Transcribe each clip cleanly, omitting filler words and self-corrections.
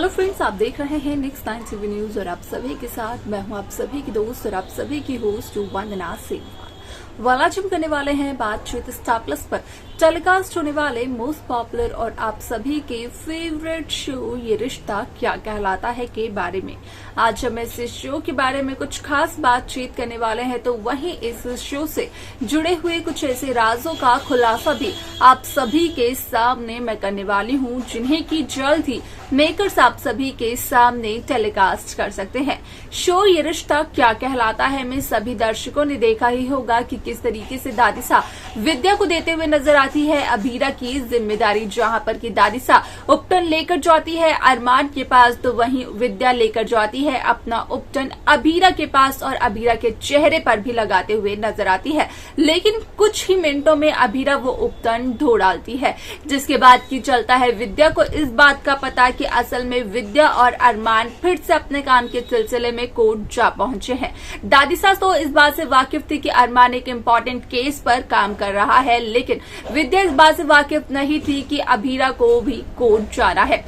Hello friends, आप देख रहे हैं नेक्स्ट 9 टीवी न्यूज और आप सभी के साथ मैं हूं आप सभी की दोस्त और आप सभी की होस्ट वंदना सिंह। वाला जिम करने वाले हैं बातचीत स्टार प्लस पर टेलीकास्ट होने वाले मोस्ट पॉपुलर और आप सभी के फेवरेट शो ये रिश्ता क्या कहलाता है के बारे में। आज हम इस शो के बारे में कुछ खास बातचीत करने वाले हैं, तो वहीं इस शो से जुड़े हुए कुछ ऐसे राजों का खुलासा भी आप सभी के सामने मैं करने वाली हूं, जिन्हें की जल्द ही मेकर्स आप सभी के सामने टेलीकास्ट कर सकते हैं। शो ये रिश्ता क्या कहलाता है में सभी दर्शकों ने देखा ही होगा कि किस तरीके से दादिसा विद्या को देते हुए नजर आती है अभीरा की जिम्मेदारी, जहां पर की दादिसा उपटन लेकर जाती है अरमान के पास, तो वहीं विद्या लेकर जाती है अपना उपटन अभीरा के पास और अभीरा के चेहरे पर भी लगाते हुए नजर आती है। लेकिन कुछ ही मिनटों में अभीरा वो उपटन धो डालती है, जिसके बाद की चलता है विद्या को इस बात का पता कि असल में विद्या और अरमान फिर से अपने काम के सिलसिले में कोर्ट जा पहुंचे हैं। दादिसा तो इस बात से वाकिफ थी कि अरमान एक इम्पोर्टेंट केस पर काम कर रहा है, लेकिन विद्या इस बात से वाकिफ नहीं थी कि अभीरा को भी कोर्ट जाना है।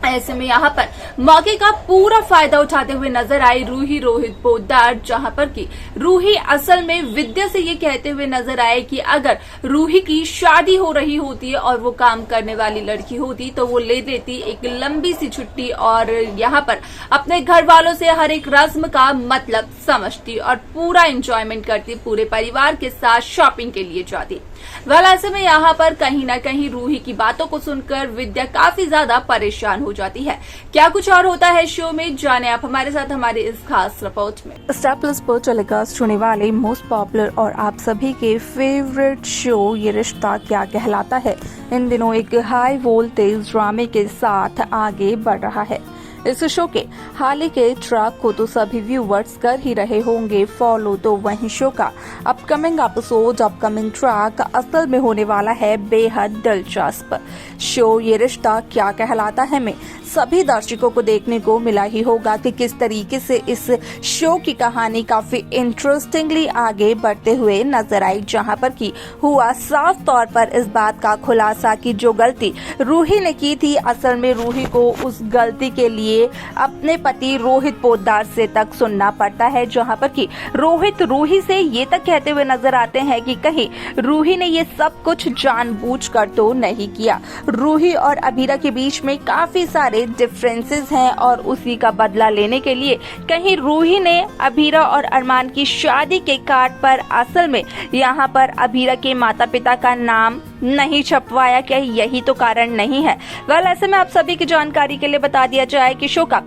ऐसे में यहाँ पर मौके का पूरा फायदा उठाते हुए नजर आई रूही रोहित पोद्दार, जहां पर कि रूही असल में विद्या से ये कहते हुए नजर आए कि अगर रूही की शादी हो रही होती है और वो काम करने वाली लड़की होती तो वो ले लेती एक लंबी सी छुट्टी और यहाँ पर अपने घर वालों से हर एक रस्म का मतलब समझती और पूरा एंजॉयमेंट करती, पूरे परिवार के साथ शॉपिंग के लिए जाती। ऐसे में यहाँ पर कहीं न कहीं रूही की बातों को सुनकर विद्या काफी ज्यादा परेशान हो जाती है। क्या कुछ और होता है शो में, जाने आप हमारे साथ हमारे इस खास रिपोर्ट में। स्टार प्लस पर टेलीकास्ट होने वाले मोस्ट पॉपुलर और आप सभी के फेवरेट शो ये रिश्ता क्या कहलाता है इन दिनों एक हाई वोल्टेज ड्रामे के साथ आगे बढ़ रहा है। इस शो के हाल ही के ट्रैक को तो सभी व्यूवर्स कर ही रहे होंगे फॉलो, तो वहीं शो का अपकमिंग एपिसोड अपकमिंग ट्रैक असल में होने वाला है बेहद दिलचस्प। शो ये रिश्ता क्या कहलाता है में सभी दर्शकों को देखने को मिला ही होगा कि किस तरीके से इस शो की कहानी काफी इंटरेस्टिंगली आगे बढ़ते हुए नजर आई, जहां पर की हुआ साफ तौर पर इस बात का खुलासा कि जो गलती रूही ने की थी, असल में रूही को उस गलती के लिए अपने पति रोहित पोद्दार से तक सुनना पड़ता है, जहां पर कि रोहित रूही से ये तक कहते हुए नजर आते हैं कि कहीं रूही ने ये सब कुछ जानबूझकर तो नहीं किया। रूही और अभीरा के बीच में काफी सारे डिफरेंसेस हैं और उसी का बदला लेने के लिए कहीं रूही ने अभीरा और अरमान की शादी के कार्ड पर असल में यहाँ पर अभीरा के माता पिता का नाम नहीं छपवाया, क्या यही तो कारण नहीं है? ऐसे में आप सभी की जानकारी के लिए बता दिया जाए कि शो का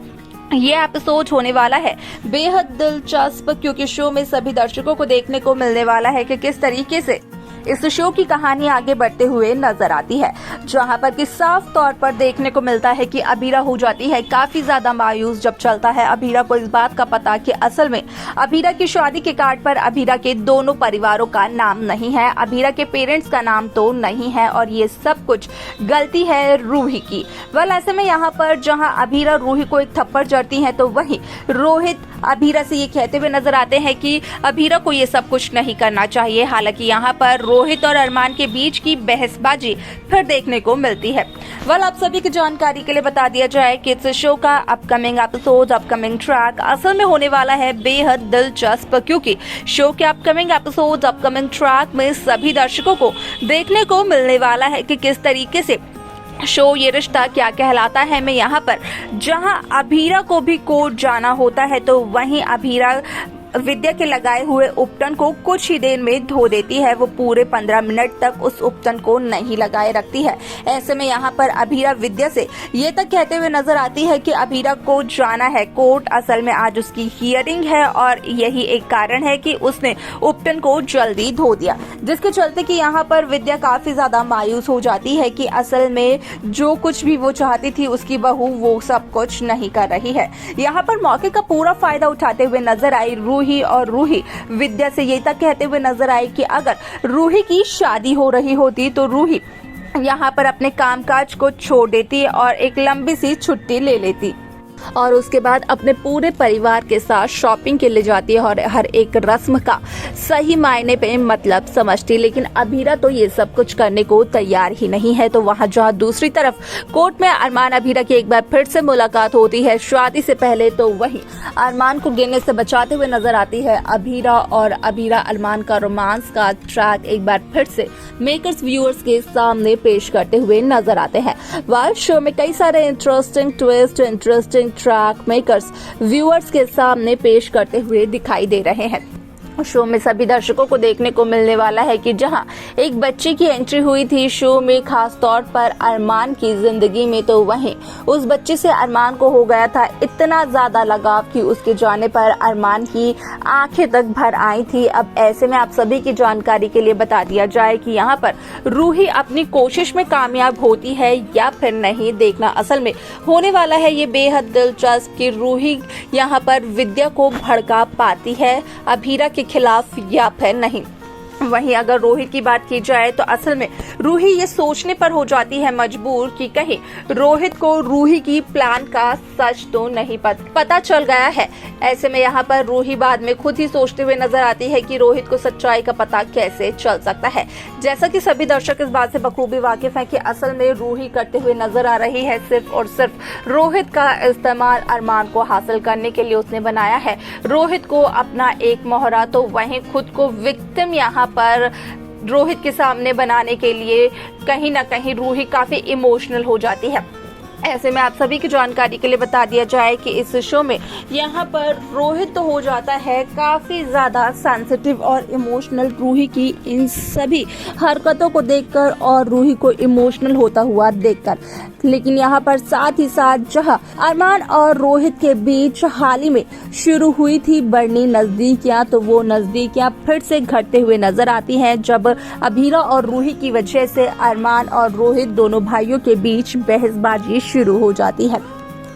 ये एपिसोड होने वाला है बेहद दिलचस्प, क्योंकि शो में सभी दर्शकों को देखने को मिलने वाला है कि किस तरीके से इस शो की कहानी आगे बढ़ते हुए नजर आती है, जहां पर कि साफ तौर पर देखने को मिलता है कि अभीरा हो जाती है काफी ज्यादा मायूस जब चलता है अभीरा को इस बात का पता कि असल में अभीरा की शादी के कार्ड पर अभीरा के दोनों परिवारों का नाम नहीं है, अभीरा के पेरेंट्स का नाम तो नहीं है और ये सब कुछ गलती है रूही की। ऐसे में यहाँ पर जहाँ अभीरा रूही को एक थप्पड़ जड़ती है, तो वहीं रोहित अभीरा से ये कहते हुए नजर आते हैं कि अभीरा को ये सब कुछ नहीं करना चाहिए। हालांकि यहाँ पर रोहित और अरमान के बीच की बहसबाजी फिर देखने को मिलती है। आप सभी की जानकारी के लिए बता दिया जाए कि इस शो का अपकमिंग एपिसोड अपकमिंग ट्रैक असल में होने वाला है बेहद दिलचस्प, क्योंकि शो के अपकमिंग एपिसोड अपकमिंग ट्रैक में सभी दर्शकों को देखने को मिलने वाला है कि किस तरीके से शो ये रिश्ता क्या कहलाता है में यहाँ पर जहाँ अभीरा को भी कोर्ट जाना होता है, तो वहीं अभीरा विद्या के लगाए हुए उपटन को कुछ ही देर में धो देती है। वो पूरे 15 मिनट तक उस उपटन को नहीं लगाए रखती है। ऐसे में यहाँ पर अभीरा विद्या से ये तक कहते हुए नजर आती है कि अभीरा को जाना है कोर्ट, असल में आज उसकी हियरिंग है और यही एक कारण है कि उसने उपटन को जल्दी धो दिया, जिसके चलते कि यहाँ पर विद्या काफी ज्यादा मायूस हो जाती है कि असल में जो कुछ भी वो चाहती थी उसकी बहू वो सब कुछ नहीं कर रही है। यहाँ पर मौके का पूरा फायदा उठाते हुए नजर आई रूही और रूही विद्या से ये तक कहते हुए नजर आई कि अगर रूही की शादी हो रही होती तो रूही यहाँ पर अपने कामकाज को छोड़ देती और एक लंबी सी छुट्टी ले लेती। और उसके बाद अपने पूरे परिवार के साथ शॉपिंग के लिए जाती है और हर एक रस्म का सही मायने पे मतलब समझती है। लेकिन अभीरा तो ये सब कुछ करने को तैयार ही नहीं है। तो वहाँ जहाँ दूसरी तरफ कोर्ट में अरमान अभीरा की एक बार फिर से मुलाकात होती है शादी से पहले, तो वहीं अरमान को गिरने से बचाते हुए नजर आती है अभीरा। और अभीरा अरमान का रोमांस का ट्रैक एक बार फिर से मेकर्स व्यूअर्स के सामने पेश करते हुए नजर आते हैं। वाइल्ड शो में कई सारे interesting twist, interesting track makers viewers के सामने पेश करते हुए दिखाई दे रहे हैं। शो में सभी दर्शकों को देखने को मिलने वाला है कि जहां एक बच्चे की एंट्री हुई थी शो में खास तौर पर अरमान की जिंदगी में, तो वहीं उस बच्चे से अरमान को हो गया था इतना ज्यादा लगाव कि उसके जाने पर अरमान की आंखें तक भर आई थी। अब ऐसे में आप सभी की जानकारी के लिए बता दिया जाए कि यहाँ पर रूही अपनी कोशिश में कामयाब होती है या फिर नहीं, देखना असल में होने वाला है ये बेहद दिलचस्प कि रूही यहाँ पर विद्या को भड़का पाती है अभीरा के खिलाफ या फिर नहीं। वहीं अगर रोहित की बात की जाए तो असल में रूही ये सोचने पर हो जाती है मजबूर कि कहीं रोहित को रूही की प्लान का सच तो नहीं पता चल गया है। ऐसे में यहाँ पर रूही बाद में खुद ही सोचते हुए नजर आती है कि रोहित को सच्चाई का पता कैसे चल सकता है। जैसा कि सभी दर्शक इस बात से बखूबी वाकिफ हैं कि असल में रूही करते हुए नजर आ रही है सिर्फ और सिर्फ रोहित का इस्तेमाल अरमान को हासिल करने के लिए उसने बनाया है रोहित को अपना एक मोहरा। तो वहीं खुद को विक्टिम यहाँ पर रोहित के सामने बनाने के लिए कहीं ना कहीं रूही काफी इमोशनल हो जाती है। ऐसे में आप सभी की जानकारी के लिए बता दिया जाए कि इस शो में यहाँ पर रोहित तो हो जाता है काफी ज्यादा सेंसिटिव और इमोशनल रूही की इन सभी हरकतों को देखकर और रूही को इमोशनल होता हुआ देखकर। लेकिन यहाँ पर साथ ही साथ जहाँ अरमान और रोहित के बीच हाल ही में शुरू हुई थी बढ़नी नजदीकियां, तो वो नजदीकियां फिर से घटते हुए नजर आती हैं जब अभीरा और रूही की वजह से अरमान और रोहित दोनों भाइयों के बीच बहसबाजी शुरू हो जाती है।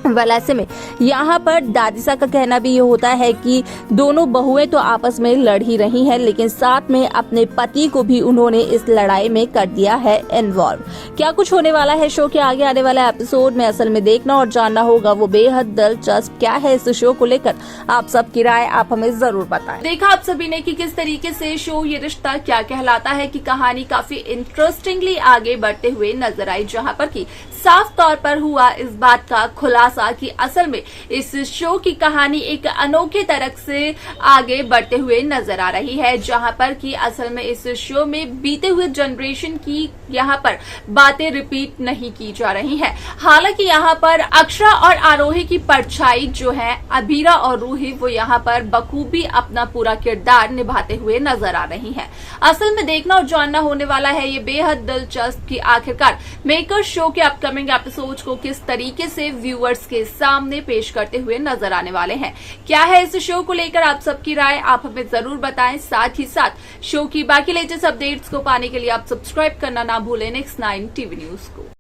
ऐसे में यहाँ पर दादिसा का कहना भी ये होता है कि दोनों बहुएं तो आपस में लड़ ही रही हैं, लेकिन साथ में अपने पति को भी उन्होंने इस लड़ाई में कर दिया है इन्वॉल्व। क्या कुछ होने वाला है शो के आगे आने वाले एपिसोड में, असल में देखना और जानना होगा वो बेहद दिलचस्प क्या है इस शो को लेकर। आप सबकी राय आप हमें जरूर बताएं। देखा आप सभी ने कि किस तरीके से शो ये रिश्ता क्या कहलाता है की कहानी काफी इंटरेस्टिंगली आगे बढ़ते हुए नजर आई, जहाँ पर की साफ तौर पर हुआ इस बात का खुलासा कि असल में इस शो की कहानी एक अनोखे तरह से आगे बढ़ते हुए नजर आ रही है, जहां पर कि असल में इस शो में बीते हुए जनरेशन की यहाँ पर बातें रिपीट नहीं की जा रही हैं। हालांकि यहाँ पर अक्षरा और आरोही की परछाई जो है अभीरा और रूही वो यहाँ पर बखूबी अपना पूरा किरदार निभाते हुए नजर आ रही हैं। असल में देखना और जानना होने वाला है ये बेहद दिलचस्प कि आखिरकार मेकर्स शो के अपकमिंग एपिसोड्स को किस तरीके से व्यूअर्स के सामने पेश करते हुए नजर आने वाले हैं। क्या है इस शो को लेकर आप सबकी राय आप हमें जरूर बताएं। साथ ही साथ शो की बाकी लेटेस्ट अपडेट्स को पाने के लिए आप सब्सक्राइब करना ना भूलें नेक्स्ट 9 टीवी न्यूज को।